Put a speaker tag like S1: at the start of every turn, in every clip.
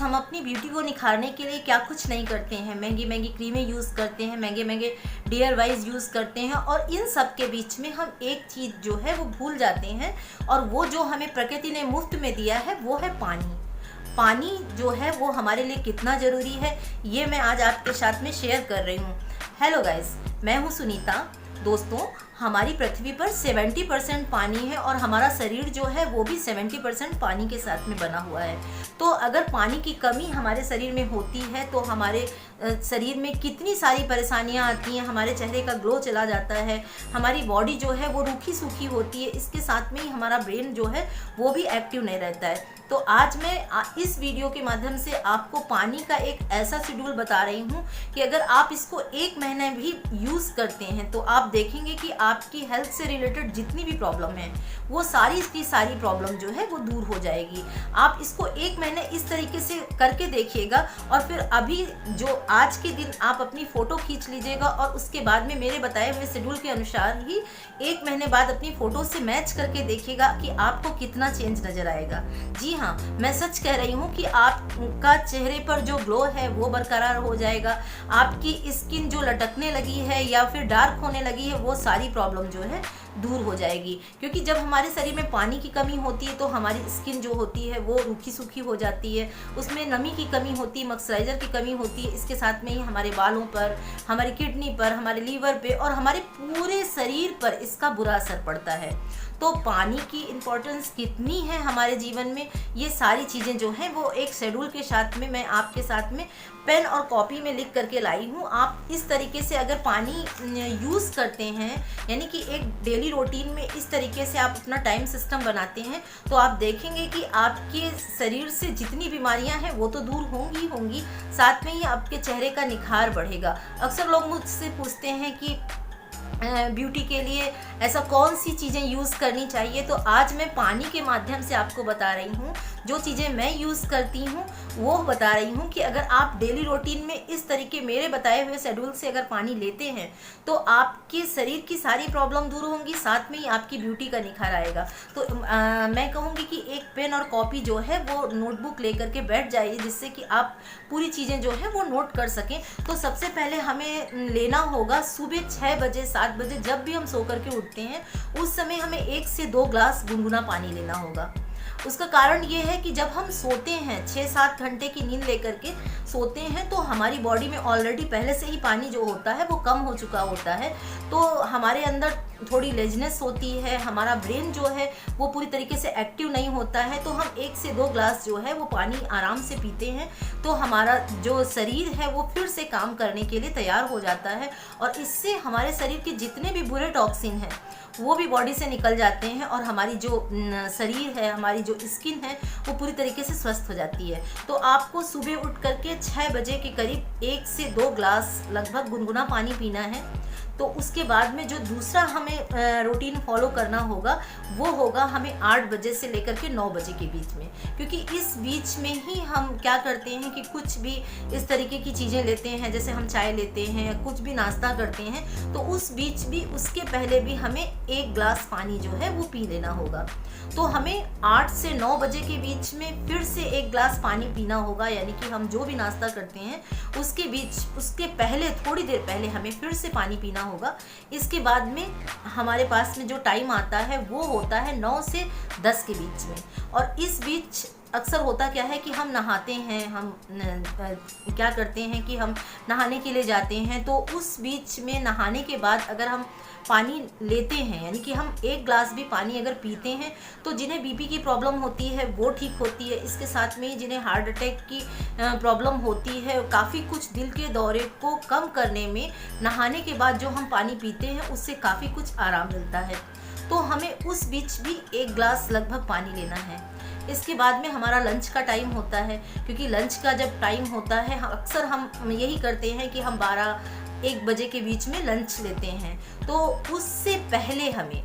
S1: हम अपनी ब्यूटी को निखारने के लिए क्या कुछ नहीं करते हैं, महंगी महंगी क्रीमें यूज़ करते हैं, महंगे महंगे DIY यूज़ करते हैं, और इन सब के बीच में हम एक चीज़ जो है वो भूल जाते हैं, और वो जो हमें प्रकृति ने मुफ्त में दिया है वो है पानी। पानी जो है वो हमारे लिए कितना ज़रूरी है, ये मैं आज आपके साथ में शेयर कर रही हूँ। हेलो गाइस, मैं हूँ सुनीता। दोस्तों, हमारी पृथ्वी पर 70% पानी है और हमारा शरीर जो है वो भी 70% पानी के साथ में बना हुआ है। तो अगर पानी की कमी हमारे शरीर में होती है तो हमारे शरीर में कितनी सारी परेशानियां आती हैं, हमारे चेहरे का ग्लो चला जाता है, हमारी बॉडी जो है वो रूखी सूखी होती है, इसके साथ में ही हमारा ब्रेन जो है वो भी एक्टिव नहीं रहता है। तो आज मैं इस वीडियो के माध्यम से आपको पानी का एक ऐसा शेड्यूल बता रही हूँ कि अगर आप इसको 1 महीने भी यूज़ करते हैं तो आप देखेंगे कि आपकी हेल्थ से रिलेटेड जितनी भी प्रॉब्लम है वो सारी की सारी प्रॉब्लम जो है वो दूर हो जाएगी। आप इसको 1 महीने इस तरीके से करके देखिएगा, और फिर अभी जो आज के दिन आप अपनी फ़ोटो खींच लीजिएगा और उसके बाद में मेरे बताए हुए शेड्यूल के अनुसार ही 1 महीने बाद अपनी फ़ोटो से मैच करके देखिएगा कि आपको कितना चेंज नज़र आएगा। जी हाँ, मैं सच कह रही हूँ कि आपका चेहरे पर जो ग्लो है वो बरकरार हो जाएगा। आपकी स्किन जो लटकने लगी है या फिर डार्क होने लगी है वो सारी प्रॉब्लम जो है दूर हो जाएगी। क्योंकि जब हमारे शरीर में पानी की कमी होती है तो हमारी स्किन जो होती है वो रूखी सूखी हो जाती है, उसमें नमी की कमी होती है, मॉइस्चराइज़र की कमी होती है। इसके साथ में ही हमारे बालों पर, हमारी किडनी पर, हमारे लीवर पे और हमारे पूरे शरीर पर इसका बुरा असर पड़ता है। तो पानी की इम्पोर्टेंस कितनी है हमारे जीवन में, ये सारी चीज़ें जो हैं वो एक शेड्यूल के साथ में मैं आपके साथ में पेन और कॉपी में लिख करके लाई हूँ। आप इस तरीके से अगर पानी यूज़ करते हैं, यानी कि एक डेली रूटीन में इस तरीके से आप अपना टाइम सिस्टम बनाते हैं, तो आप देखेंगे कि आपके शरीर से जितनी बीमारियां हैं वो तो दूर होंगी, साथ में ही आपके चेहरे का निखार बढ़ेगा। अक्सर लोग मुझसे पूछते हैं कि ब्यूटी के लिए ऐसा कौन सी चीज़ें यूज़ करनी चाहिए, तो आज मैं पानी के माध्यम से आपको बता रही हूँ। जो चीज़ें मैं यूज़ करती हूँ वो बता रही हूँ कि अगर आप डेली रूटीन में इस तरीके मेरे बताए हुए शेड्यूल से अगर पानी लेते हैं तो आपके शरीर की सारी प्रॉब्लम दूर होंगी, साथ में ही आपकी ब्यूटी का निखार आएगा। तो मैं कहूँगी कि एक पेन और कॉपी जो है वो नोटबुक लेकर के बैठ जाइए, जिससे कि आप पूरी चीज़ें जो है वो नोट कर सकें। तो सबसे पहले हमें लेना होगा सुबह 6 बजे 7 बजे जब भी हम सो करके उठते हैं उस समय हमें 1 से 2 ग्लास गुनगुना पानी लेना होगा। उसका कारण ये है कि जब हम सोते हैं 6-7 घंटे की नींद लेकर के सोते हैं तो हमारी बॉडी में ऑलरेडी पहले से ही पानी जो होता है वो कम हो चुका होता है, तो हमारे अंदर थोड़ी लेजनेस होती है, हमारा ब्रेन जो है वो पूरी तरीके से एक्टिव नहीं होता है। तो हम 1 से 2 ग्लास जो है वो पानी आराम से पीते हैं तो हमारा जो शरीर है वो फिर से काम करने के लिए तैयार हो जाता है, और इससे हमारे शरीर के जितने भी बुरे टॉक्सिन हैं वो भी बॉडी से निकल जाते हैं, और हमारी जो शरीर है, हमारी जो स्किन है वो पूरी तरीके से स्वस्थ हो जाती है। तो आपको सुबह उठ करके 6 बजे के करीब 1 से 2 ग्लास लगभग गुनगुना पानी पीना है। तो उसके बाद में जो दूसरा हमें रूटीन फॉलो करना होगा वो होगा हमें 8 बजे से लेकर के 9 बजे के बीच में, क्योंकि इस बीच में ही हम क्या करते हैं कि कुछ भी इस तरीके की चीज़ें लेते हैं, जैसे हम चाय लेते हैं या कुछ भी नाश्ता करते हैं, तो उस बीच भी उसके पहले भी हमें 1 ग्लास पानी जो है वो पी लेना होगा। तो हमें 8 से 9 बजे के बीच में फिर से 1 ग्लास पानी पीना होगा, यानी कि हम जो भी नाश्ता करते हैं उसके बीच, उसके पहले थोड़ी देर पहले हमें फिर से पानी पीना होगा। इसके बाद में हमारे पास में जो टाइम आता है वो होता है 9 से 10 के बीच में, और इस बीच अक्सर होता क्या है कि हम नहाते हैं, हम क्या करते हैं कि हम नहाने के लिए जाते हैं, तो उस बीच में नहाने के बाद अगर हम पानी लेते हैं, यानी कि हम 1 ग्लास भी पानी अगर पीते हैं तो जिन्हें बीपी की प्रॉब्लम होती है वो ठीक होती है। इसके साथ में जिन्हें हार्ट अटैक की प्रॉब्लम होती है, काफ़ी कुछ दिल के दौरे को कम करने में नहाने के बाद जो हम पानी पीते हैं उससे काफ़ी कुछ आराम मिलता है। तो हमें उस बीच भी 1 ग्लास लगभग पानी लेना है। इसके बाद में हमारा लंच का टाइम होता है, क्योंकि लंच का जब टाइम होता है अक्सर हम यही करते हैं कि हम 12-1 बजे के बीच में लंच लेते हैं। तो उससे पहले हमें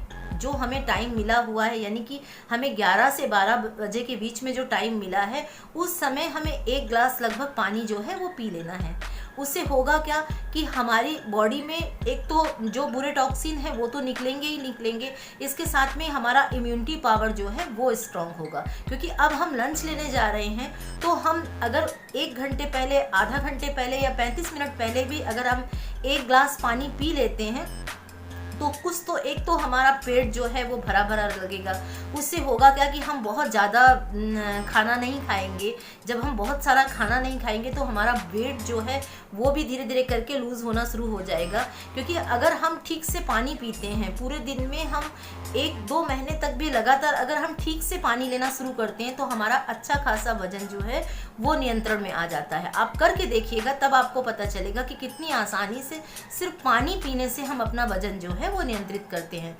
S1: टाइम मिला हुआ है, यानी कि हमें 11 से 12 बजे के बीच में जो टाइम मिला है उस समय हमें 1 ग्लास लगभग पानी जो है वो पी लेना है। उससे होगा क्या कि हमारी बॉडी में एक तो जो बुरे टॉक्सिन है वो तो निकलेंगे ही निकलेंगे, इसके साथ में हमारा इम्यूनिटी पावर जो है वो स्ट्रांग होगा। क्योंकि अब हम लंच लेने जा रहे हैं, तो हम अगर 1 घंटे पहले, आधा घंटे पहले या 35 मिनट पहले भी अगर हम 1 ग्लास पानी पी लेते हैं तो कुछ तो एक तो हमारा पेट जो है वो भरा भरा लगेगा। उससे होगा क्या कि हम बहुत ज़्यादा खाना नहीं खाएंगे। जब हम बहुत सारा खाना नहीं खाएंगे तो हमारा वेट जो है वो भी धीरे धीरे करके लूज़ होना शुरू हो जाएगा। क्योंकि अगर हम ठीक से पानी पीते हैं, पूरे दिन में हम 1-2 महीने तक भी लगातार अगर हम ठीक से पानी लेना शुरू करते हैं तो हमारा अच्छा खासा वजन जो है वो नियंत्रण में आ जाता है। आप करके देखिएगा, तब आपको पता चलेगा कि कितनी आसानी से सिर्फ पानी पीने से हम अपना वजन जो है वो नियंत्रित करते हैं।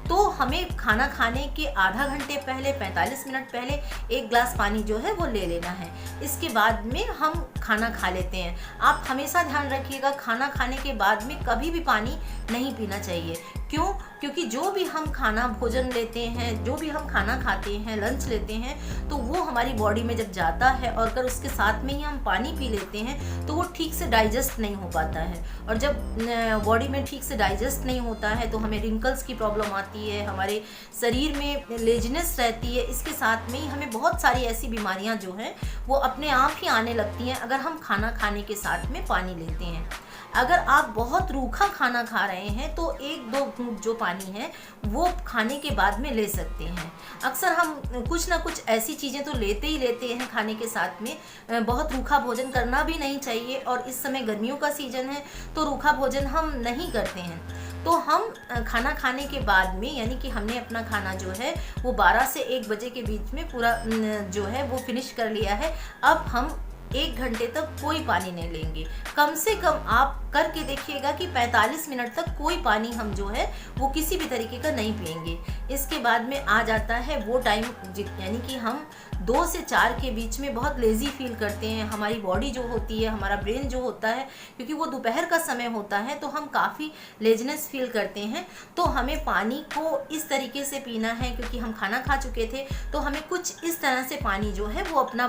S1: तो हमें खाना खाने के आधा घंटे पहले, 45 मिनट पहले 1 ग्लास पानी जो है वो ले लेना है। इसके बाद में हम खाना खा लेते हैं। आप हमेशा ध्यान रखिएगा, खाना खाने के बाद में कभी भी पानी नहीं पीना चाहिए। क्यों? क्योंकि जो भी हम खाना भोजन लेते हैं, जो भी हम खाना खाते हैं, लंच लेते हैं, तो वो हमारी बॉडी में जब जाता है और अगर उसके साथ में ही हम पानी पी लेते हैं तो वो ठीक से डाइजेस्ट नहीं हो पाता है। और जब बॉडी में ठीक से डाइजेस्ट नहीं होता है तो हमें रिंकल्स की प्रॉब्लम आती है, हमारे शरीर में लेजीनेस रहती है। इसके साथ में ही हमें बहुत सारी ऐसी बीमारियां जो हैं वो अपने आप ही आने लगती हैं अगर हम खाना खाने के साथ में पानी लेते हैं। अगर आप बहुत रूखा खाना खा रहे हैं तो 1-2 घूंट जो पानी है वो खाने के बाद में ले सकते हैं। अक्सर हम कुछ ना कुछ ऐसी चीज़ें तो लेते ही लेते हैं खाने के साथ में। बहुत रूखा भोजन करना भी नहीं चाहिए और इस समय गर्मियों का सीज़न है तो रूखा भोजन हम नहीं करते हैं। तो हम खाना खाने के बाद में, यानी कि हमने अपना खाना जो है वो 12 से 1 बजे के बीच में पूरा जो है वो फिनिश कर लिया है। अब हम 1 घंटे तक कोई पानी नहीं लेंगे। कम से कम आप करके देखिएगा कि 45 मिनट तक कोई पानी हम जो है वो किसी भी तरीके का नहीं पिएंगे। इसके बाद में आ जाता है वो टाइम, यानी कि हम 2 से 4 के बीच में बहुत लेज़ी फील करते हैं। हमारी बॉडी जो होती है, हमारा ब्रेन जो होता है, क्योंकि वो दोपहर का समय होता है तो हम काफ़ी लेजनेस फील करते हैं। तो हमें पानी को इस तरीके से पीना है, क्योंकि हम खाना खा चुके थे तो हमें कुछ इस तरह से पानी जो है वो अपना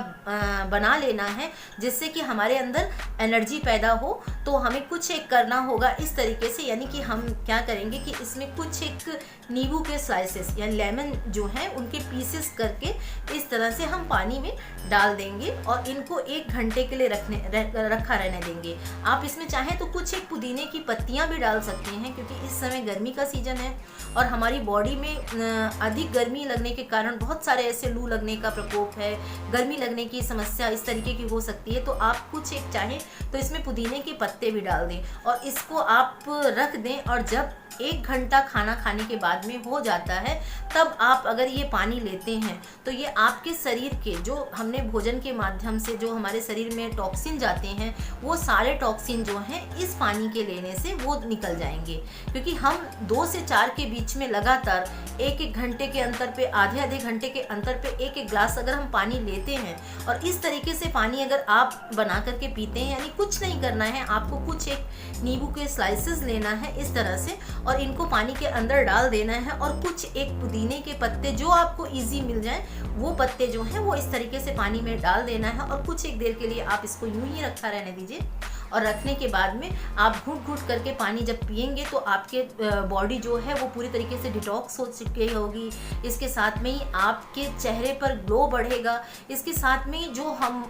S1: बना लेना है जिससे कि हमारे अंदर एनर्जी पैदा हो। तो हमें कुछ एक करना होगा इस तरीके से, यानी कि हम क्या करेंगे कि इसमें कुछ एक नींबू के स्लाइसेस या लेमन जो है उनके पीसेस करके इस तरह से हम पानी में डाल देंगे और इनको 1 घंटे के लिए रखा रहने देंगे। आप इसमें चाहें तो कुछ एक पुदीने की पत्तियां भी डाल सकते हैं, क्योंकि इस समय गर्मी का सीजन है और हमारी बॉडी में अधिक गर्मी लगने के कारण बहुत सारे ऐसे लू लगने का प्रकोप है, गर्मी लगने की समस्या इस तरीके की हो सकती है। तो आप कुछ एक चाहें तो इसमें पुदीने के पत्ते भी डाल दें और इसको आप रख दें। और जब 1 घंटा खाना खाने के बाद में हो जाता है तब आप अगर ये पानी लेते हैं तो ये आपके शरीर के, जो हमने भोजन के माध्यम से जो हमारे शरीर में टॉक्सिन जाते हैं, वो सारे टॉक्सिन जो हैं इस पानी के लेने से वो निकल जाएंगे। क्योंकि हम 2 से 4 के बीच में लगातार 1-1 घंटे के अंतर पे, आधे घंटे के अंतर पे 1-1 ग्लास अगर हम पानी लेते हैं और इस तरीके से पानी अगर आप बना करके पीते हैं, यानी कुछ नहीं करना है आपको, कुछ एक नींबू के स्लाइसेस लेना है इस तरह से और इनको पानी के अंदर डाल देना है और कुछ एक पुदीने के पत्ते जो आपको इजी मिल जाए वो पत्ते जो हैं वो इस तरीके से पानी में डाल देना है और कुछ एक देर के लिए आप इसको यूं ही रखा रहने दीजिए। और रखने के बाद में आप घूट घूट करके पानी जब पिएंगे तो आपके बॉडी जो है वो पूरी तरीके से डिटॉक्स हो चुकी होगी। इसके साथ में ही आपके चेहरे पर ग्लो बढ़ेगा। इसके साथ में जो हम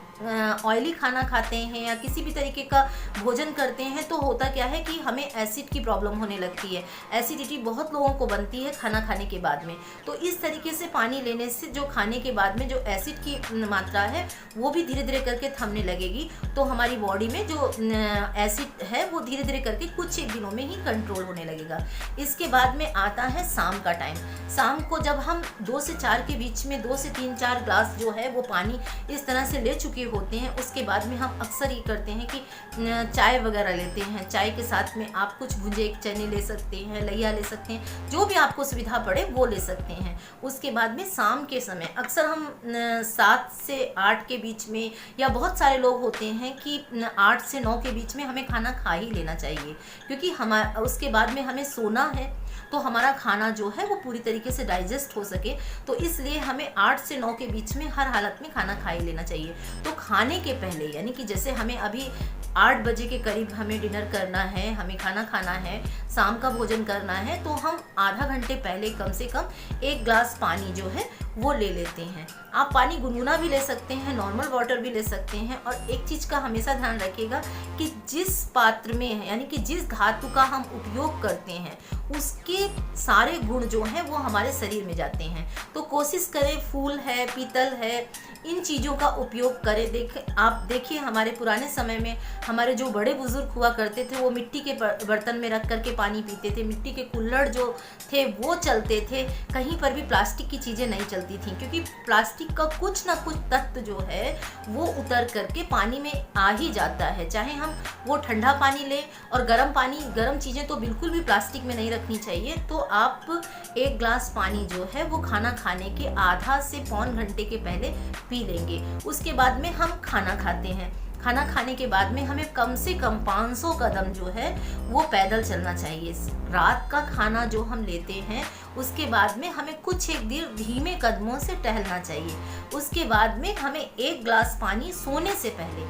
S1: ऑयली खाना खाते हैं या किसी भी तरीके का भोजन करते हैं तो होता क्या है कि हमें एसिड की प्रॉब्लम होने लगती है। एसिडिटी बहुत लोगों को बनती है खाना खाने के बाद में। तो इस तरीके से पानी लेने से जो खाने के बाद में जो एसिड की मात्रा है वो भी धीरे धीरे करके थमने लगेगी। तो हमारी बॉडी में जो एसिड है वो धीरे धीरे करके कुछ एक दिनों में ही कंट्रोल होने लगेगा। इसके बाद में आता है शाम का टाइम। शाम को जब हम 2 से 4 के बीच में 2 से 3-4 ग्लास जो है वो पानी इस तरह से ले चुके होते हैं, उसके बाद में हम अक्सर ये करते हैं कि चाय वगैरह लेते हैं। चाय के साथ में आप कुछ भुजे चने ले सकते हैं, लैया ले सकते हैं, जो भी आपको सुविधा पड़े वो ले सकते हैं। उसके बाद में शाम के समय अक्सर हम 7 से 8 के बीच में, या बहुत सारे लोग होते हैं कि 8 से 9 के बीच में हमें खाना खा ही लेना चाहिए, क्योंकि हमारा उसके बाद में हमें सोना है तो हमारा खाना जो है वो पूरी तरीके से डाइजेस्ट हो सके। तो इसलिए हमें 8 से 9 के बीच में हर हालत में खाना खा ही लेना चाहिए। तो खाने के पहले, यानी कि जैसे हमें अभी 8 बजे के करीब हमें डिनर करना है, हमें खाना खाना है, शाम का भोजन करना है, तो हम आधा घंटे पहले कम से कम 1 ग्लास पानी जो है वो ले लेते हैं। आप पानी गुनगुना भी ले सकते हैं, नॉर्मल वाटर भी ले सकते हैं। और एक चीज़ का हमेशा ध्यान रखिएगा कि जिस पात्र में यानी कि जिस धातु का हम उपयोग करते हैं उसके सारे गुण जो हैं वो हमारे शरीर में जाते हैं। तो कोशिश करें फूल है, पीतल है, इन चीज़ों का उपयोग करें। आप देखिए हमारे पुराने समय में हमारे जो बड़े बुजुर्ग हुआ करते थे वो मिट्टी के बर्तन में रख करके पानी पीते थे, मिट्टी के कुल्हड़ जो थे वो चलते थे, कहीं पर भी प्लास्टिक की चीज़ें नहीं चलती थी, क्योंकि प्लास्टिक का कुछ ना कुछ तत्व जो है वो उतर करके पानी में आ ही जाता है। चाहे हम वो ठंडा पानी लें, और गर्म चीज़ें तो बिल्कुल भी प्लास्टिक में नहीं रखनी चाहिए। तो आप 1 ग्लास पानी जो है वो खाना खाने के आधा से पौन घंटे के पहले पी लेंगे। उसके बाद में हम खाना खाते हैं। खाना खाने के बाद में हमें कम से कम 500 कदम जो है वो पैदल चलना चाहिए। रात का खाना जो हम लेते हैं उसके बाद में हमें कुछ एक देर धीमे कदमों से टहलना चाहिए। उसके बाद में हमें 1 ग्लास पानी सोने से पहले,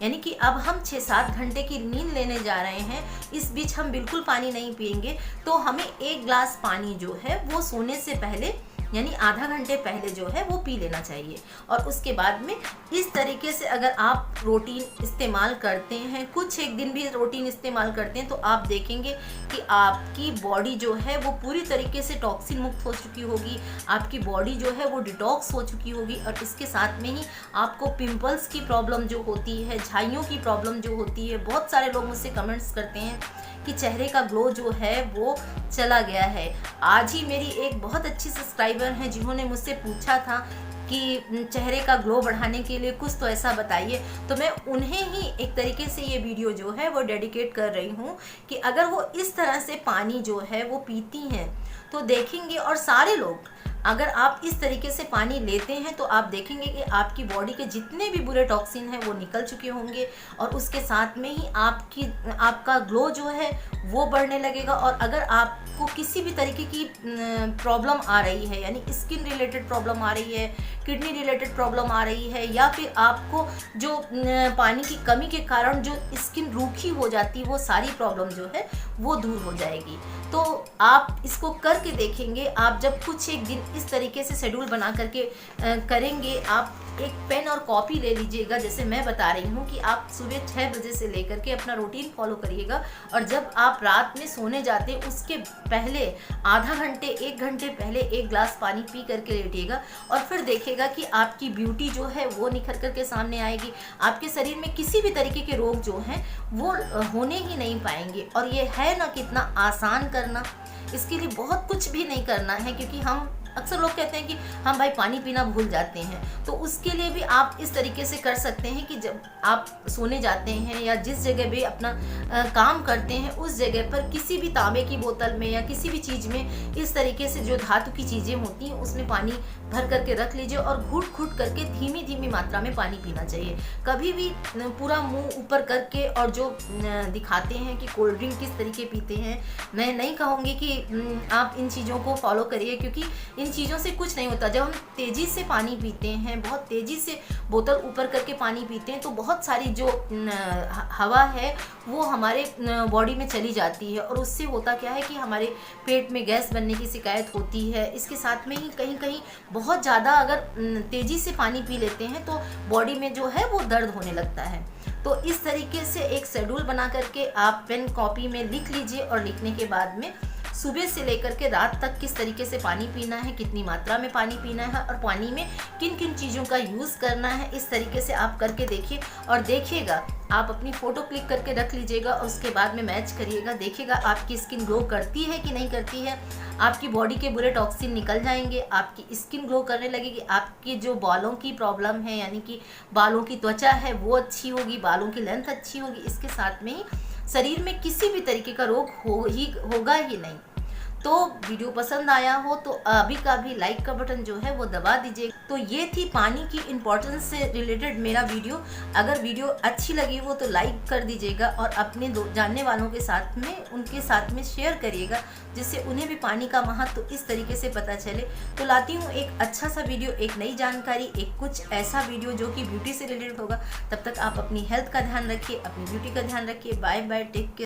S1: यानी कि अब हम 6-7 घंटे की नींद लेने जा रहे हैं, इस बीच हम बिल्कुल पानी नहीं पिएंगे, तो हमें 1 ग्लास पानी जो है वो सोने से पहले यानी आधा घंटे पहले जो है वो पी लेना चाहिए। और उसके बाद में इस तरीके से अगर आप प्रोटीन इस्तेमाल करते हैं, कुछ एक दिन भी प्रोटीन इस्तेमाल करते हैं, तो आप देखेंगे कि आपकी बॉडी जो है वो पूरी तरीके से टॉक्सिन मुक्त हो चुकी होगी, आपकी बॉडी जो है वो डिटॉक्स हो चुकी होगी। और इसके साथ में ही आपको पिंपल्स की प्रॉब्लम जो होती है, झाइयों की प्रॉब्लम जो होती है, बहुत सारे लोग मुझसे कमेंट्स करते हैं कि चेहरे का ग्लो जो है वो चला गया है। आज ही मेरी एक बहुत अच्छी सब्सक्राइबर हैं जिन्होंने मुझसे पूछा था कि चेहरे का ग्लो बढ़ाने के लिए कुछ तो ऐसा बताइए, तो मैं उन्हें ही एक तरीके से ये वीडियो जो है वो डेडिकेट कर रही हूँ कि अगर वो इस तरह से पानी जो है वो पीती हैं तो देखेंगे, और सारे लोग अगर आप इस तरीके से पानी लेते हैं तो आप देखेंगे कि आपकी बॉडी के जितने भी बुरे टॉक्सिन हैं वो निकल चुके होंगे, और उसके साथ में ही आपका ग्लो जो है वो बढ़ने लगेगा। और अगर आपको किसी भी तरीके की प्रॉब्लम आ रही है, यानी स्किन रिलेटेड प्रॉब्लम आ रही है, किडनी रिलेटेड प्रॉब्लम आ रही है, या फिर आपको जो पानी की कमी के कारण जो स्किन रूखी हो जाती है, वो सारी प्रॉब्लम जो है वो दूर हो जाएगी। तो आप इसको करके देखेंगे। आप जब कुछ एक दिन इस तरीके से शेड्यूल बना करके करेंगे, आप एक पेन और कॉपी ले लीजिएगा, जैसे मैं बता रही हूँ कि आप सुबह 6 बजे से लेकर के अपना रूटीन फॉलो करिएगा, और जब आप रात में सोने जाते हैं उसके पहले आधा घंटे 1 घंटे पहले 1 ग्लास पानी पी करके लेटिएगा, और फिर देखिएगा कि आपकी ब्यूटी जो है वो निखर करके सामने आएगी। आपके शरीर में किसी भी तरीके के रोग जो हैं वो होने ही नहीं पाएंगे। और ये है ना कितना आसान करना, इसके लिए बहुत कुछ भी नहीं करना है, क्योंकि हम अक्सर लोग कहते हैं कि हम भाई पानी पीना भूल जाते हैं, तो उसके लिए भी आप इस तरीके से कर सकते हैं कि जब आप सोने जाते हैं या जिस जगह भी अपना काम करते हैं उस जगह पर किसी भी तांबे की बोतल में या किसी भी चीज़ में इस तरीके से जो धातु की चीज़ें होती हैं उसमें पानी भर करके रख लीजिए, और घुट घुट करके धीमी धीमी मात्रा में पानी पीना चाहिए। कभी भी पूरा मुंह ऊपर करके और जो दिखाते हैं कि कोल्ड ड्रिंक किस तरीके पीते हैं, मैं नहीं कहूँगी कि आप इन चीज़ों को फॉलो करिए, क्योंकि इन चीज़ों से कुछ नहीं होता। जब हम तेज़ी से पानी पीते हैं, बहुत तेज़ी से बोतल ऊपर करके पानी पीते हैं, तो बहुत सारी जो हवा है वो हमारे बॉडी में चली जाती है, और उससे होता क्या है कि हमारे पेट में गैस बनने की शिकायत होती है। इसके साथ में ही कहीं कहीं बहुत ज़्यादा अगर तेज़ी से पानी पी लेते हैं तो बॉडी में जो है वो दर्द होने लगता है। तो इस तरीके से एक शेड्यूल बना करके आप पेन कॉपी में लिख लीजिए, और लिखने के बाद में सुबह से लेकर के रात तक किस तरीके से पानी पीना है, कितनी मात्रा में पानी पीना है, और पानी में किन किन चीज़ों का यूज़ करना है, इस तरीके से आप करके देखिए। और देखिएगा, आप अपनी फ़ोटो क्लिक करके रख लीजिएगा, और उसके बाद में मैच करिएगा, देखिएगा आपकी स्किन ग्लो करती है कि नहीं करती है। आपकी बॉडी के बुरे टॉक्सिन निकल जाएंगे, आपकी स्किन ग्लो करने लगेगी, आपकी जो बालों की प्रॉब्लम है यानी कि बालों की त्वचा है वो अच्छी होगी, बालों की लेंथ अच्छी होगी। इसके साथ में ही शरीर में किसी भी तरीके का रोग होगा ही नहीं। तो वीडियो पसंद आया हो तो अभी का भी लाइक का बटन जो है वो दबा दीजिए। तो ये थी पानी की इम्पोर्टेंस से रिलेटेड मेरा वीडियो। अगर वीडियो अच्छी लगी हो तो लाइक कर दीजिएगा और अपने जानने वालों के साथ में उनके साथ में शेयर करिएगा, जिससे उन्हें भी पानी का महत्व इस तरीके से पता चले। तो लाती हूँ एक अच्छा सा वीडियो, एक नई जानकारी, एक कुछ ऐसा वीडियो जो कि ब्यूटी से रिलेटेड होगा। तब तक आप अपनी हेल्थ का ध्यान रखिए, अपनी ब्यूटी का ध्यान रखिए। Bye bye, take care.